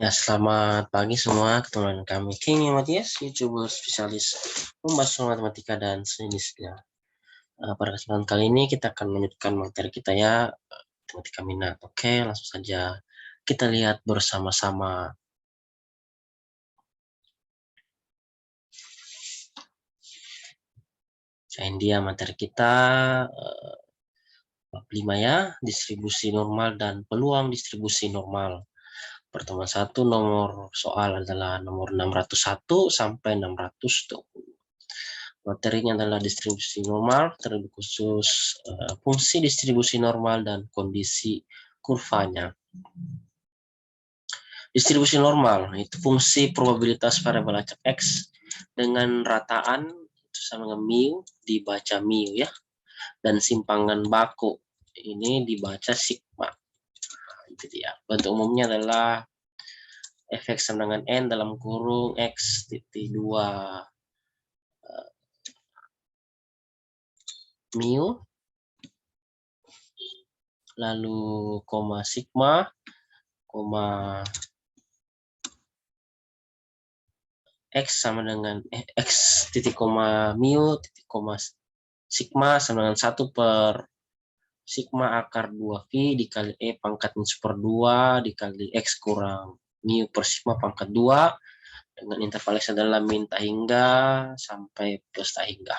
Ya, selamat pagi semua, ketemu dengan kami King Matias, YouTuber spesialis membahas matematika dan sejenisnya. Pada kesempatan kali ini kita akan melanjutkan materi kita ya, matematika minat. Oke, langsung saja kita lihat bersama-sama. Ini dia materi kita, bab 5 ya, distribusi normal dan peluang distribusi normal. Pertemuan 1 nomor soal adalah nomor 601 sampai 620. Materinya adalah distribusi normal, terlebih khusus fungsi distribusi normal dan kondisi kurvanya. Distribusi normal itu fungsi probabilitas variabel acak X dengan rataan sama dengan mu dibaca mu ya, dan simpangan baku ini dibaca sigma. Itu dia. Bentuk umumnya adalah fx sama dengan n dalam kurung x titik 2 mu lalu koma sigma koma x sama dengan x titik koma mu titik koma sigma sama dengan 1 per sigma akar 2 V dikali E pangkat min super 2 dikali X kurang mu per sigma pangkat 2 dengan interval X adalah min tak hingga sampai plus tak hingga.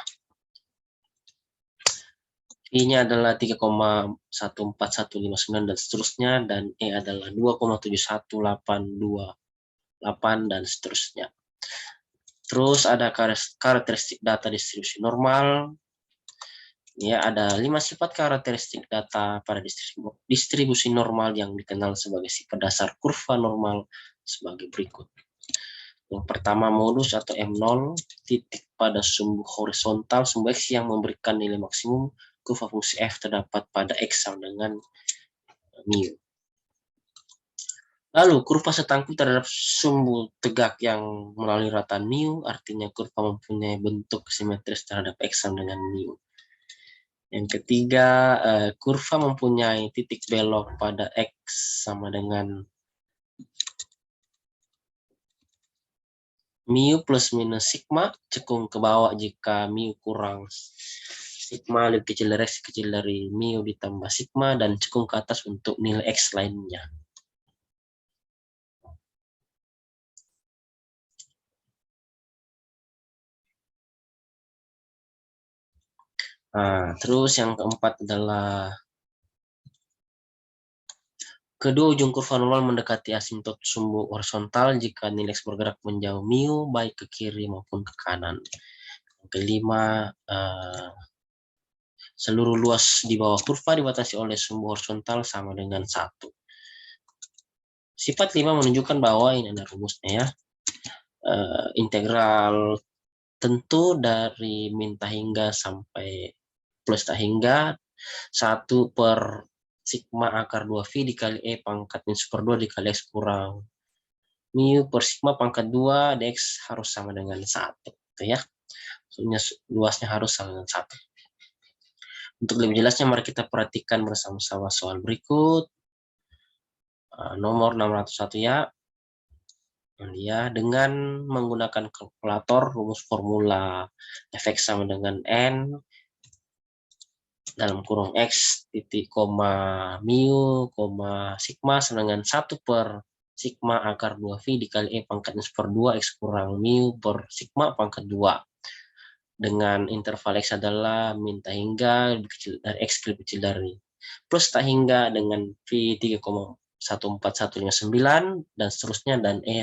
V-nya adalah 3,14159 dan seterusnya, dan E adalah 2,71828 dan seterusnya. Terus ada karakteristik data distribusi normal. Ya, ada 5 sifat karakteristik data pada distribusi normal yang dikenal sebagai sifat dasar kurva normal sebagai berikut. Yang pertama, modus atau M0, titik pada sumbu horizontal sumbu X yang memberikan nilai maksimum kurva fungsi F terdapat pada X sama dengan mu. Lalu, kurva setangkup terhadap sumbu tegak yang melalui rataan mu, artinya kurva mempunyai bentuk simetris terhadap X sama dengan mu. Yang ketiga, kurva mempunyai titik belok pada X sama dengan mu plus minus sigma, cekung ke bawah jika mu kurang sigma lebih kecil dari X kecil dari mu ditambah sigma, dan cekung ke atas untuk nilai X lainnya. Nah, terus yang keempat adalah kedua ujung kurva normal mendekati asimtot sumbu horizontal jika nilai X bergerak menjauh mu baik ke kiri maupun ke kanan. Yang kelima, seluruh luas di bawah kurva dibatasi oleh sumbu horizontal sama dengan 1. Sifat 5 menunjukkan bahwa ini ada rumusnya ya. Integral tentu dari min tak hingga sampai plus tak hingga 1 per sigma akar 2 V dikali E pangkat min super 2 dikali X kurang mu per sigma pangkat 2 dx harus sama dengan 1. Gitu ya. Maksudnya luasnya harus sama dengan 1. Untuk lebih jelasnya mari kita perhatikan bersama-sama soal berikut. Nomor 601 ya. Ya, dengan menggunakan kalkulator rumus formula fx sama dengan n dalam kurung x titik koma mu koma sigma sama dengan 1 per sigma akar 2 V dikali E pangkat super 2 X kurang mu per sigma pangkat 2 dengan interval X adalah min tak hingga lebih kecil dari X lebih kecil dari plus tak hingga dengan V 3,14159 dan seterusnya, dan E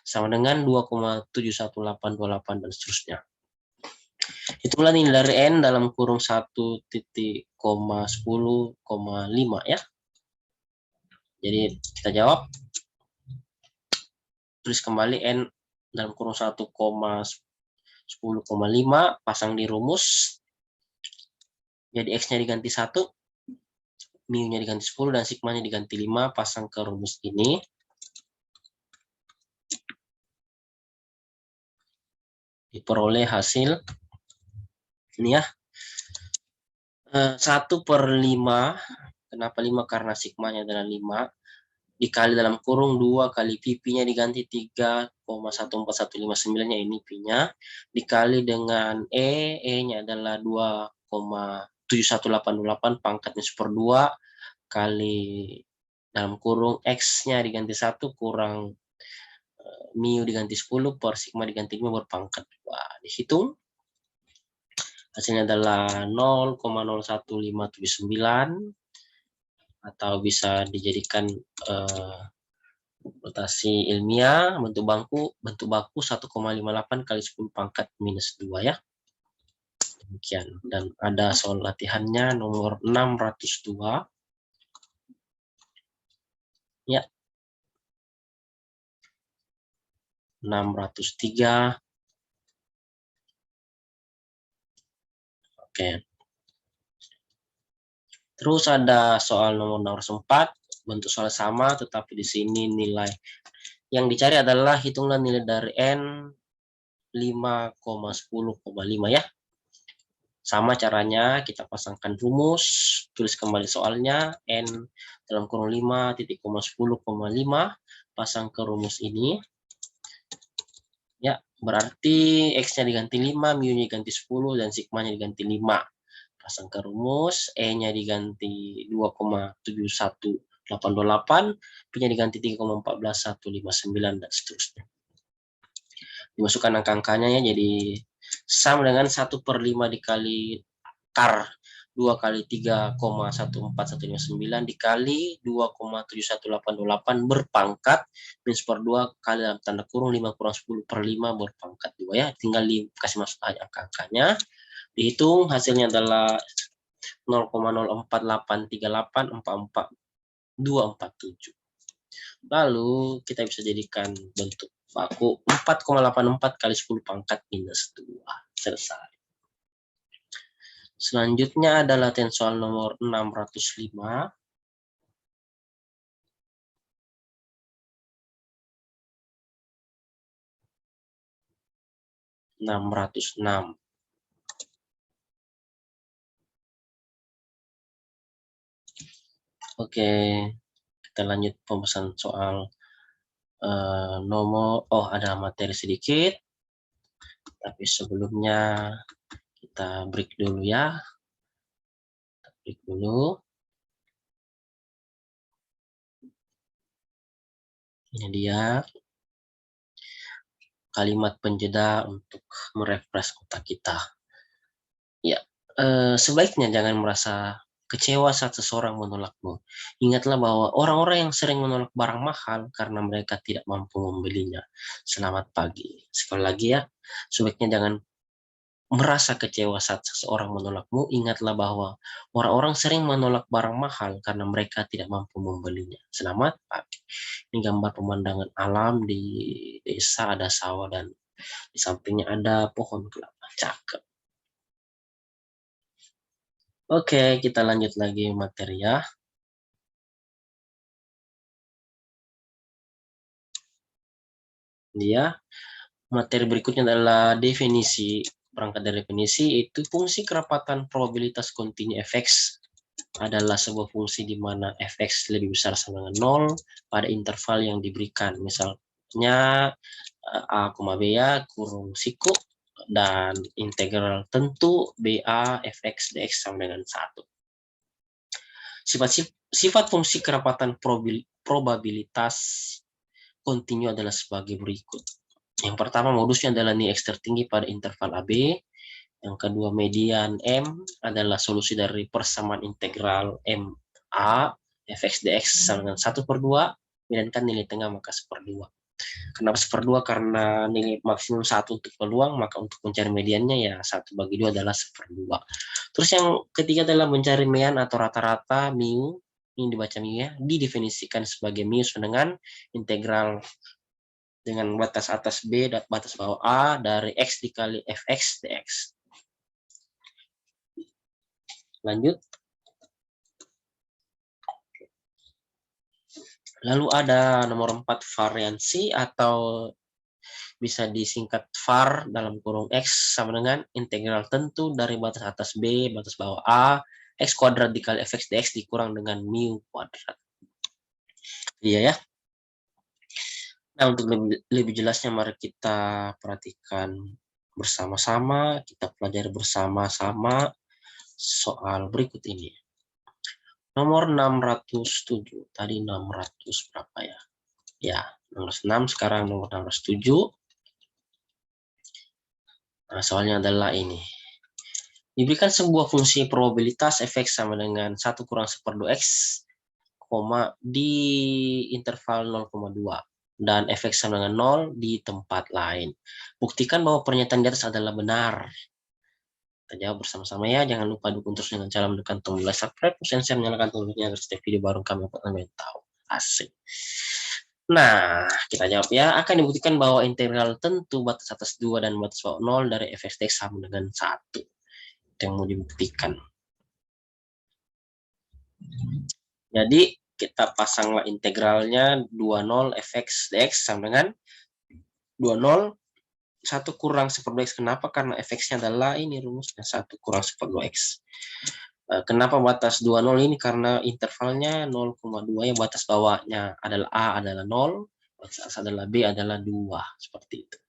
sama dengan 2,71828 dan seterusnya. Itulah nilai dari N dalam kurung 1,10,5 ya. Jadi kita jawab. Tulis kembali N dalam kurung 1,10,5 pasang di rumus. Jadi X-nya diganti 1, mu-nya diganti 10, dan sigma-nya diganti 5, pasang ke rumus ini. Diperoleh hasil ini ya. 1 per 5. Kenapa 5? Karena sigmanya adalah 5. dikali dalam kurung 2 kali P-nya diganti 3,14159-nya ini P-nya, dikali dengan E-nya adalah 2,7188 pangkatnya super 2 kali dalam kurung X-nya diganti 1 kurang mu diganti 10 per sigma diganti 5 berpangkat 2. Dihitung. Hasilnya adalah 0,01579 atau bisa dijadikan notasi ilmiah bentuk baku 1,58 kali 10 pangkat minus 2 ya. Demikian. Dan ada soal latihannya nomor 602. Ya. 603. Oke. Terus ada soal nomor 4, bentuk soal sama tetapi di sini nilai yang dicari adalah hitunglah nilai dari N 5,10,5 ya. Sama caranya, kita pasangkan rumus, tulis kembali soalnya, N dalam kurung 5 titik 10,5, pasang ke rumus ini. Ya, berarti X-nya diganti 5, mu-nya diganti 10, dan sigma-nya diganti 5. Pasang ke rumus, E-nya diganti 2,71828, P-nya diganti 3,14159, dan seterusnya. Dimasukkan angka-angkanya ya, jadi sama dengan 1/5 dikali kar 2 kali 3,14159 dikali 2,71828 berpangkat minus per 2 kali dalam tanda kurung 5 kurang 10/5 berpangkat 2 ya. Tinggal dikasih masuk aja angka-angkanya. Dihitung hasilnya adalah 0,04838444247. Lalu kita bisa jadikan bentuk baku 4,84 kali 10 pangkat minus 2. Selesai. Selanjutnya ada latihan soal nomor 605. Oke, kita lanjut pembahasan soal ada materi sedikit. Tapi sebelumnya kita break dulu ya. Break dulu. Ini dia kalimat penjeda untuk merefresh otak kita. Ya, sebaiknya jangan merasa kecewa saat seseorang menolakmu. Ingatlah bahwa orang-orang yang sering menolak barang mahal karena mereka tidak mampu membelinya. Selamat pagi. Sekali lagi ya, sebaiknya jangan merasa kecewa saat seseorang menolakmu. Ingatlah bahwa orang-orang sering menolak barang mahal karena mereka tidak mampu membelinya. Selamat pagi. Ini gambar pemandangan alam di desa, ada sawah dan di sampingnya ada pohon kelapa. Cakep. Oke, kita lanjut lagi materi ya. Materi berikutnya adalah definisi. Berangkat dari definisi, itu fungsi kerapatan probabilitas kontinu fx adalah sebuah fungsi di mana fx lebih besar sama dengan 0 pada interval yang diberikan. Misalnya a, b ya kurung siku dan integral tentu ba fx dx sama dengan 1. Sifat fungsi kerapatan probabilitas kontinu adalah sebagai berikut. Yang pertama, modusnya adalah nilai X tertinggi pada interval AB. Yang kedua, median M adalah solusi dari persamaan integral MA fx dx sama dengan 1/2. Mediankan nilai tengah maka 1/2. Kenapa 1/2? Karena nilai maksimum 1 untuk peluang, maka untuk mencari mediannya ya 1/2 adalah 1/2. Terus yang ketiga adalah mencari median atau rata-rata mu. Ini dibaca mu ya, didefinisikan sebagai mu sama dengan integral dengan batas atas B dan batas bawah A dari X dikali fx dx. Lanjut. Lalu ada nomor 4, variansi atau bisa disingkat var dalam kurung X sama dengan integral tentu dari batas atas B, batas bawah A, X kuadrat dikali fx dx dikurang dengan mu kuadrat. Iya ya. Nah, untuk lebih jelasnya mari kita perhatikan bersama-sama, kita pelajari bersama-sama soal berikut ini. Nomor 607, tadi 600 berapa ya? Ya, 606, sekarang nomor 607. Nah, soalnya adalah ini. Diberikan sebuah fungsi probabilitas fx sama dengan 1 kurang 1/2x, di interval 0,2. Dan fx sama dengan 0 di tempat lain. Buktikan bahwa pernyataan di atas adalah benar. Kita jawab bersama-sama ya. Jangan lupa dukung terus dengan cara menekan tombol like, subscribe, dan share, nyalakan tombelnya agar setiap video baru kami upload kalian tahu. Asik. Nah, kita jawab ya. Akan dibuktikan bahwa integral tentu batas atas 2 dan batas bawah 0 dari fx sama dengan 1. Itu yang mau dibuktikan. Jadi, kita pasanglah integralnya 20 fx dx sama dengan 20 1 kurang 1/2x. Kenapa? Karena fx-nya adalah ini rumusnya 1 kurang 1/2x. Kenapa batas 20 ini? Karena intervalnya 0,2 ya, batas bawahnya adalah A adalah 0, batas atas adalah B adalah 2, seperti itu.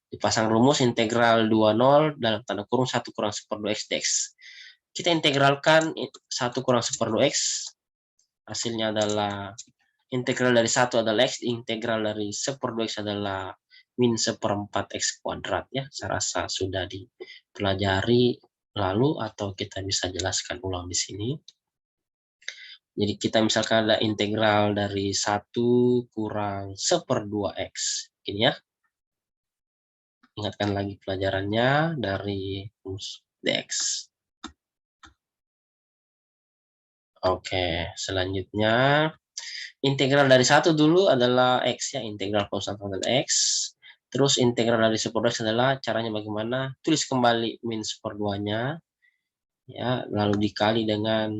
Dipasang rumus integral 20 dalam tanda kurung 1 kurang 1/2x dx. Kita integralkan 1 kurang 1/2x, hasilnya adalah integral dari 1 adalah x, integral dari 1/2x adalah min 1/4 x kuadrat ya. Saya rasa sudah dipelajari lalu atau kita bisa jelaskan ulang di sini. Jadi kita misalkan ada integral dari 1 kurang 1/2x. Ini ya. Ingatkan lagi pelajarannya dari rumus dx. Oke, selanjutnya integral dari 1 dulu adalah x ya, integral konstan adalah x. Terus integral dari 1/2x adalah caranya bagaimana? Tulis kembali min 1/2-nya ya, lalu dikali dengan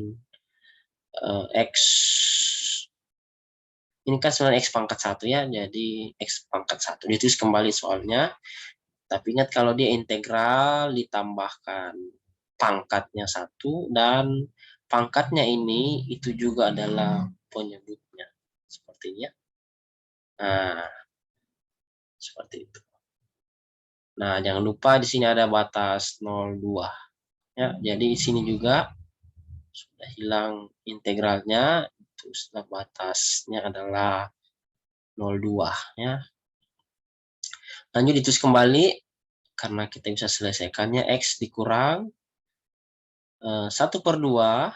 x. Ini kan sebenarnya x pangkat 1 ya, jadi x pangkat 1. Ditulis kembali soalnya. Tapi ingat kalau dia integral ditambahkan pangkatnya 1 dan pangkatnya ini itu juga adalah penyebutnya. Seperti ini ya. Nah, seperti itu. Nah, jangan lupa di sini ada batas 0,2 ya. Jadi di sini juga sudah hilang integralnya, terus batasnya adalah 0,2 ya. Lanjut ditulis kembali karena kita bisa selesaikannya x dikurang 1/2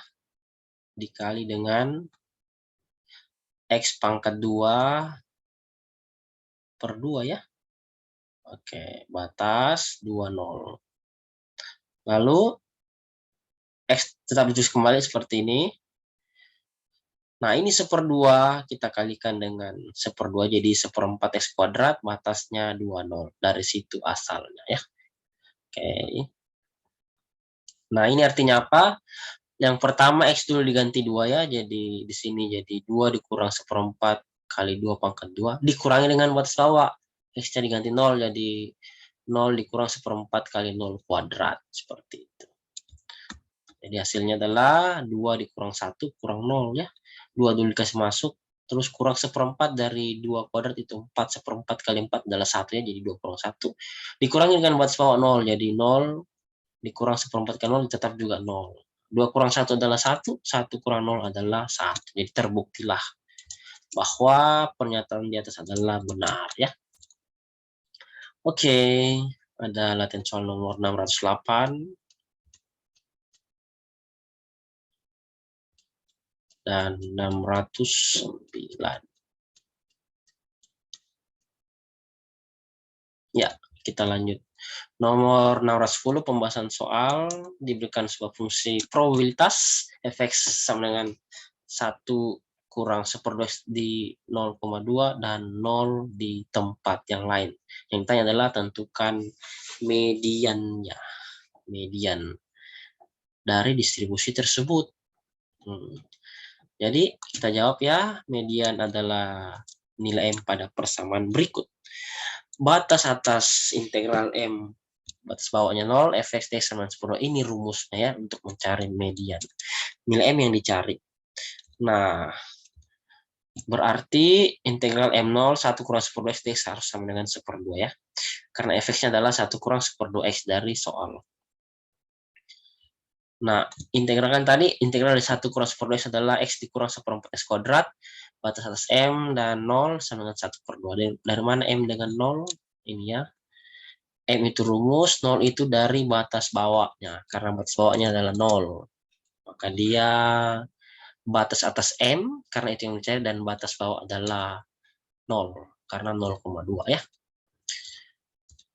dikali dengan x pangkat 2/2 ya. Oke, batas 20. Lalu x tetap ditulis kembali seperti ini. Nah, ini 1/2 kita kalikan dengan 1/2 jadi 1/4 x kuadrat, batasnya 20. Dari situ asalnya ya. Oke. Nah, ini artinya apa? Yang pertama x dulu diganti 2 ya, jadi di sini jadi 2 dikurang 1/4 kali 2 pangkat 2, dikurangi dengan batas bawah. X-nya diganti 0, jadi 0 dikurang 1/4 kali 0 kuadrat, seperti itu. Jadi hasilnya adalah 2 dikurang 1 kurang 0 ya. 2 dulu dikasih masuk, terus kurang 1/4 dari 2 kuadrat itu 4, 1/4 kali 4 adalah 1 ya, jadi 2 kurang 1. Dikurangi dengan batas bawah 0, jadi 0 dikurang 1/4 kali 0 tetap juga 0. 2 kurang 1 adalah 1, 1 kurang 0 adalah 1. Jadi terbuktilah bahwa pernyataan di atas adalah benar ya. Oke, ada latihan soal nomor 608 dan 609. Ya, kita lanjut. Nomor 610 pembahasan soal diberikan sebuah fungsi probabilitas fx sama dengan 1 kurang 1/2 di 0,2 dan 0 di tempat yang lain. Yang ditanya adalah tentukan mediannya. Median dari distribusi tersebut. Jadi kita jawab ya, median adalah nilai M pada persamaan berikut. Batas atas integral M, batas bawahnya 0, fx dx sama 10. Ini rumusnya ya untuk mencari median. Nilai M yang dicari. Nah, Berarti integral M0 1 kurang 1/2 X dx harus sama dengan 1/2 ya. Karena fx-nya adalah 1 kurang 1/2 X dari soal. Nah, integral kan tadi, integral dari 1 kurang 1/2 X adalah X dikurang 1/4 X kuadrat, batas atas M dan 0 sama dengan 1/2. Dari mana M dengan 0? Ini ya. M itu rumus, 0 itu dari batas bawahnya. Karena batas bawahnya adalah 0. Maka dia batas atas M, karena itu yang dicari, dan batas bawah adalah 0. Karena 0,2 ya.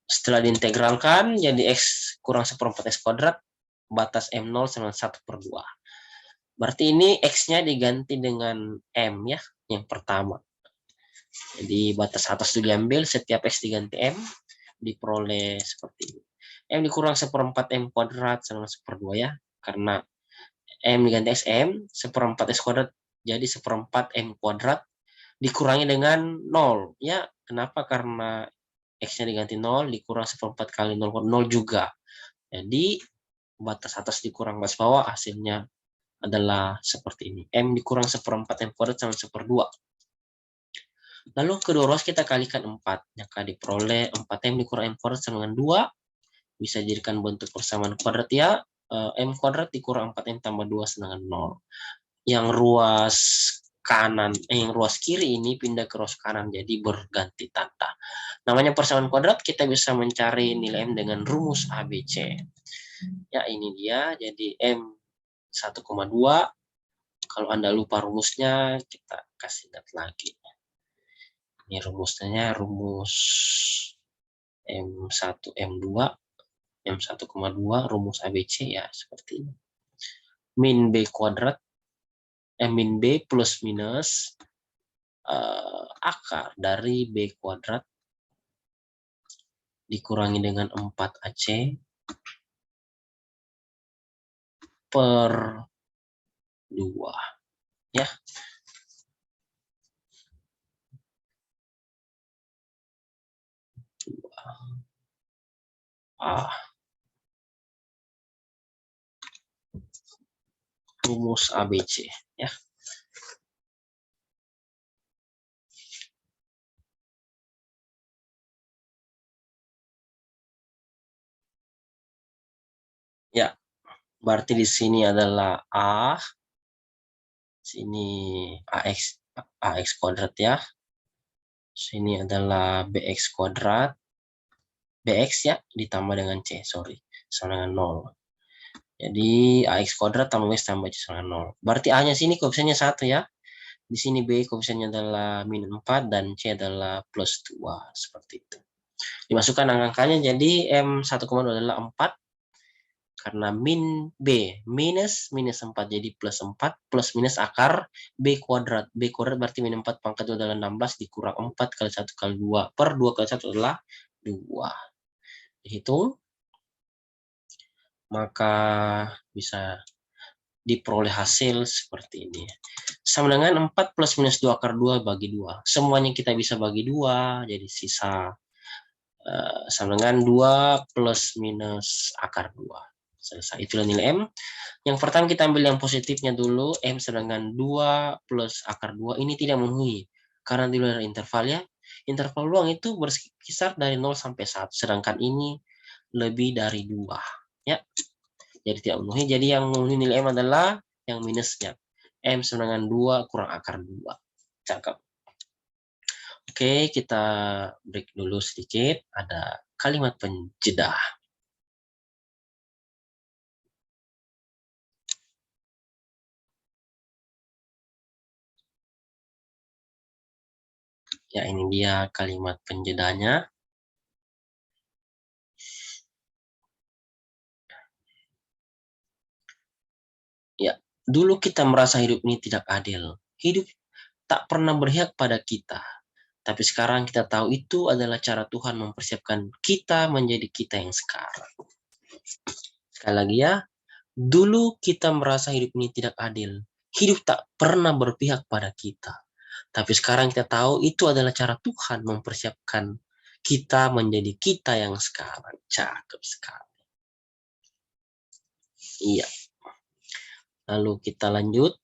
Setelah diintegralkan, jadi X kurang 1/4 X kuadrat, batas M0 sama 1/2. Berarti ini X-nya diganti dengan M ya, yang pertama. Jadi batas atas itu diambil, setiap X diganti M, diperoleh seperti ini. M dikurang 1/4 M kuadrat sama 1/2 ya, karena M diganti X M, 1/4 X kuadrat jadi 1/4 M kuadrat, dikurangi dengan 0. Ya, kenapa? Karena X-nya diganti 0, dikurang 1/4 kali 0, 0 juga. Jadi, batas atas dikurang batas bawah, hasilnya adalah seperti ini. M dikurang 1/4 M kuadrat sama 1/2. Lalu kedua ruas kita kalikan 4. Maka diperoleh 4M dikurang M kuadrat sama dengan 2. Bisa jadikan bentuk persamaan kuadrat ya. M kuadrat dikurang 4M tambah 2 sama dengan 0. Yang ruas kanan, yang ruas kiri ini pindah ke ruas kanan, jadi berganti tanda. Namanya persamaan kuadrat, kita bisa mencari nilai M dengan rumus ABC. Ya, ini dia, jadi M 1,2. Kalau Anda lupa rumusnya, kita kasih lihat lagi. Ini rumusnya, rumus M1, M2, M1,2, rumus ABC ya, seperti ini. Min B kuadrat, min B plus minus akar dari B kuadrat dikurangi dengan 4AC per 2 ya. Rumus ABC ya. Ya, berarti di sini adalah A, sini AX kuadrat ya. Sini adalah BX kuadrat, BX ya, ditambah dengan C, sorry, sama dengan 0. Jadi AX kuadrat tambah BX tambah C sama dengan 0. Berarti A-nya sini koefisiennya 1 ya. Di sini B koefisiennya adalah min 4 dan C adalah plus 2, seperti itu. Dimasukkan angka-angkanya, jadi M1,2 adalah 4, karena min B minus 4 jadi plus 4, plus minus akar B kuadrat. B kuadrat berarti min 4 pangkat 2 adalah 16 dikurang 4 kali 1 kali 2 per 2 kali 1 adalah 2. Dihitung, maka bisa diperoleh hasil seperti ini. Sama dengan 4 plus minus 2 akar 2 bagi 2. Semuanya kita bisa bagi 2, jadi sisa sama dengan 2 plus minus akar 2. Selesai, itulah nilai M. Yang pertama kita ambil yang positifnya dulu, M sedangkan 2 plus akar 2 ini tidak memenuhi. Karena di luar interval ya, interval luang itu berkisar dari 0 sampai 1, sedangkan ini lebih dari 2. Ya, jadi tidak memenuhi. Jadi yang memenuhi nilai M adalah yang minusnya. M sedangkan 2 kurang akar 2. Cakep. Oke, kita break dulu sedikit. Ada kalimat penjeda. Ya, ini dia kalimat penjedanya. Ya, dulu kita merasa hidup ini tidak adil. Hidup tak pernah berpihak pada kita. Tapi sekarang kita tahu itu adalah cara Tuhan mempersiapkan kita menjadi kita yang sekarang. Sekali lagi ya, dulu kita merasa hidup ini tidak adil. Hidup tak pernah berpihak pada kita. Tapi sekarang kita tahu itu adalah cara Tuhan mempersiapkan kita menjadi kita yang sekarang. Cakep sekali. Iya. Lalu kita lanjut.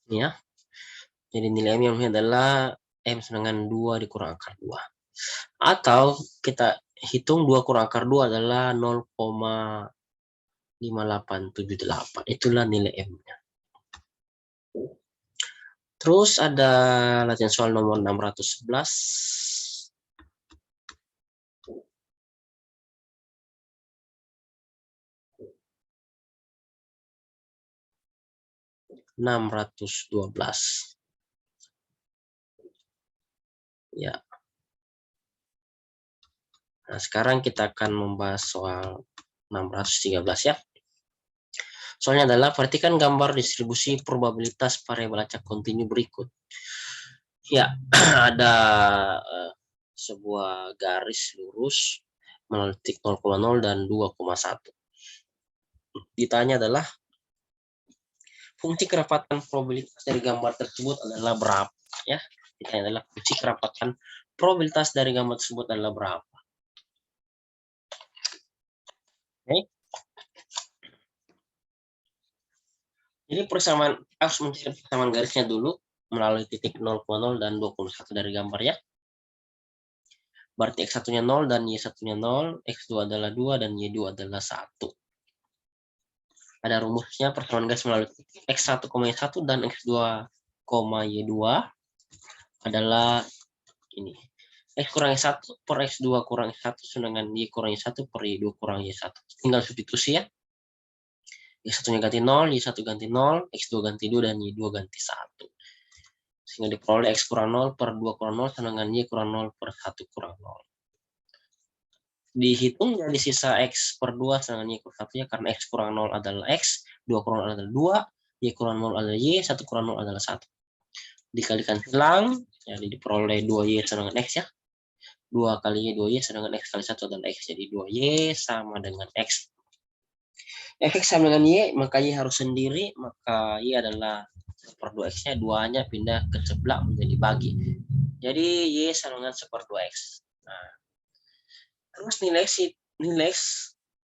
Ya. Jadi nilai M yang adalah M sama dengan 2 dikurang akar 2. Atau kita hitung 2 kurang akar 2 adalah 0,5878. Itulah nilai M-nya. Terus ada latihan soal nomor 611. 612. Ya. Nah, sekarang kita akan membahas soal 613 ya. Soalnya adalah perhatikan gambar distribusi probabilitas variabel acak kontinu berikut. Ya, ada sebuah garis lurus melalui titik 0,0 dan 2,1. Ditanya adalah fungsi kerapatan probabilitas dari gambar tersebut adalah berapa ya. Ditanya adalah fungsi kerapatan probabilitas dari gambar tersebut adalah berapa. Oke. Jadi persamaan harus mencari persamaan garisnya dulu melalui titik 0,0 dan 2,1 dari gambar ya. Berarti X1-nya 0 dan Y1-nya 0, X2 adalah 2 dan Y2 adalah 1. Ada rumusnya persamaan garis melalui titik X1, Y1 dan X2, Y2 adalah ini. X kurang Y1 per X2 kurang Y1 sedangkan Y kurang Y1 per Y2 kurang Y1. Tinggal substitusi ya. X1-nya ganti 0, Y1 ganti 0, X2 ganti 2, dan Y2 ganti 1. Sehingga diperoleh X kurang 0 per 2 kurang 0 sedangkan Y kurang 0 per 1 kurang 0. Dihitung jadi sisa X per 2 sedangkan Y kurang 1 ya, karena X kurang 0 adalah X, 2 kurang 0 adalah 2, Y kurang 0 adalah Y, 1 kurang 0 adalah 1. Dikalikan silang, jadi diperoleh 2Y sedangkan X ya. 2 kali Y, 2Y sedangkan X kali 1 adalah X, jadi 2Y sama dengan X. X sama dengan Y, maka Y harus sendiri, maka Y adalah per 2X-nya, 2-nya pindah ke sebelah menjadi bagi. Jadi Y sama dengan 1/2X. Nah, terus nilai X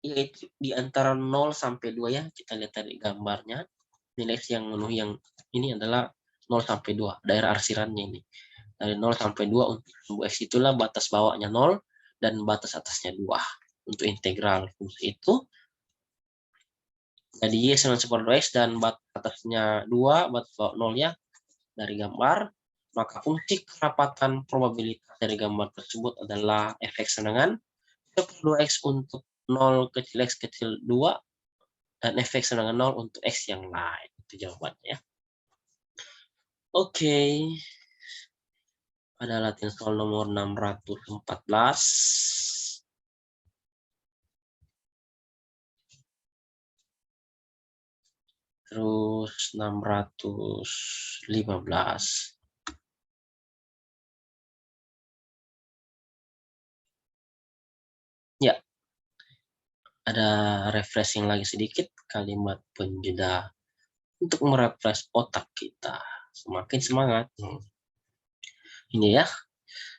yaitu di antara 0 sampai 2 ya, kita lihat tadi gambarnya. Nilai X yang memenuhi yang ini adalah 0 sampai 2, daerah arsirannya ini. Dari 0 sampai 2 untuk sumbu X itulah batas bawahnya 0 dan batas atasnya 2. Untuk integral fungsi itu jadi Y sama 1/2X dan batas atasnya 2, batas bawah 0 ya dari gambar, maka fungsi kerapatan probabilitas dari gambar tersebut adalah Fx dengan 1/2X untuk 0 kecil X kecil 2 dan Fx dengan 0 untuk X yang lain. Itu jawabannya ya. Oke. Ada latihan soal nomor 614. Terus 615. Ya, ada refreshing lagi sedikit kalimat penjeda untuk merefresh otak kita. Semakin semangat. Ini ya.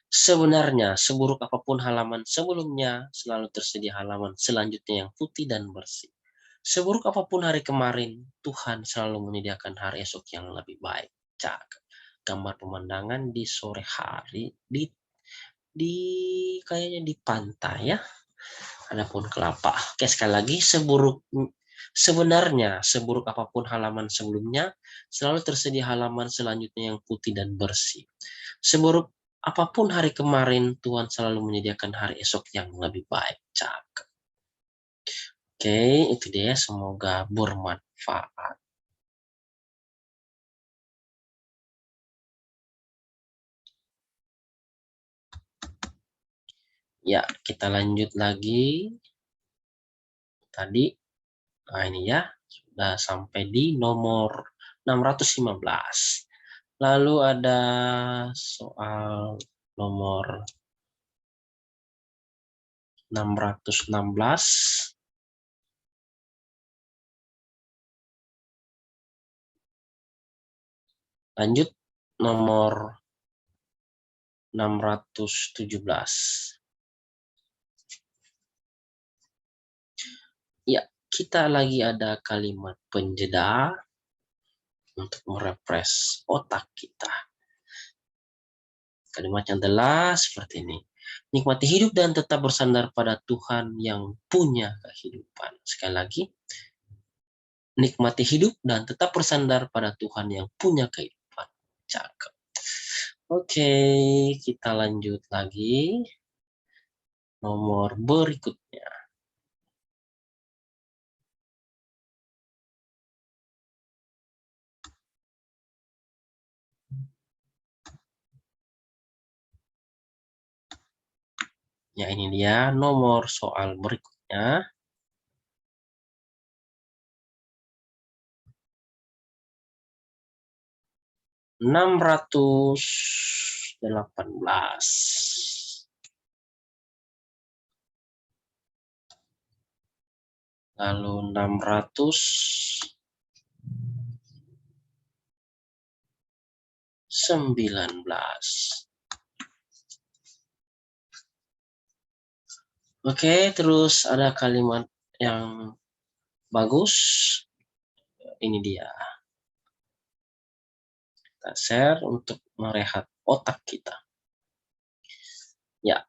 Sebenarnya, seburuk apapun halaman sebelumnya, selalu tersedia halaman selanjutnya yang putih dan bersih. Seburuk apapun hari kemarin, Tuhan selalu menyediakan hari esok yang lebih baik. Cak. Gambar pemandangan di sore hari di kayaknya di pantai ya. Ada pohon kelapa. Oke, sekali lagi sebenarnya seburuk apapun halaman sebelumnya, selalu tersedia halaman selanjutnya yang putih dan bersih. Seburuk apapun hari kemarin, Tuhan selalu menyediakan hari esok yang lebih baik. Cak. Oke, itu dia. Semoga bermanfaat. Ya, kita lanjut lagi. Tadi, nah ini ya, sudah sampai di nomor 615. Lalu ada soal nomor 616. Lanjut nomor 617. Ya, kita lagi ada kalimat penjeda untuk merefresh otak kita. Kalimatnya adalah seperti ini. Nikmati hidup dan tetap bersandar pada Tuhan yang punya kehidupan. Sekali lagi, nikmati hidup dan tetap bersandar pada Tuhan yang punya kehidupan. Cakep. Oke, kita lanjut lagi. Nomor berikutnya. Ya, ini dia nomor soal berikutnya. 618. Lalu 619. Oke, terus ada kalimat yang bagus. Ini dia. Kita share untuk merehat otak kita. Ya,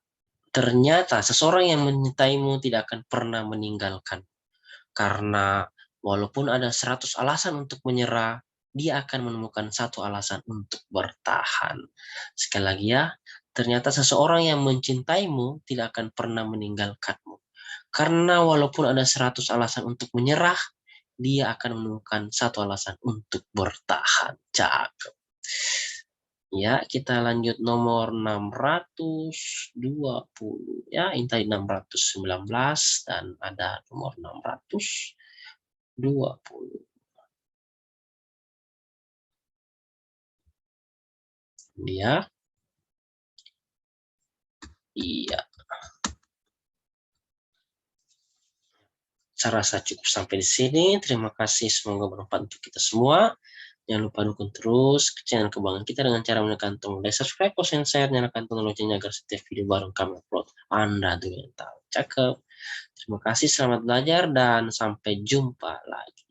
ternyata seseorang yang menyintaimu tidak akan pernah meninggalkan. Karena walaupun ada 100 alasan untuk menyerah, dia akan menemukan satu alasan untuk bertahan. Sekali lagi ya, ternyata seseorang yang mencintaimu tidak akan pernah meninggalkanmu. Karena walaupun ada 100 alasan untuk menyerah, dia akan menemukan satu alasan untuk bertahan. Cakep. Ya, kita lanjut nomor 620. Ya, ini tadi 619 dan ada nomor 620. Dia. Iya. Saya rasa cukup sampai di sini. Terima kasih, semoga bermanfaat untuk kita semua. Jangan lupa dukung terus channel Kebanggaan kita dengan cara menekan tombol like, subscribe, post, and share, nyalakan tombol loncengnya agar setiap video baru kami upload Anda dulu yang tahu. Cakep. Terima kasih, selamat belajar, dan sampai jumpa lagi.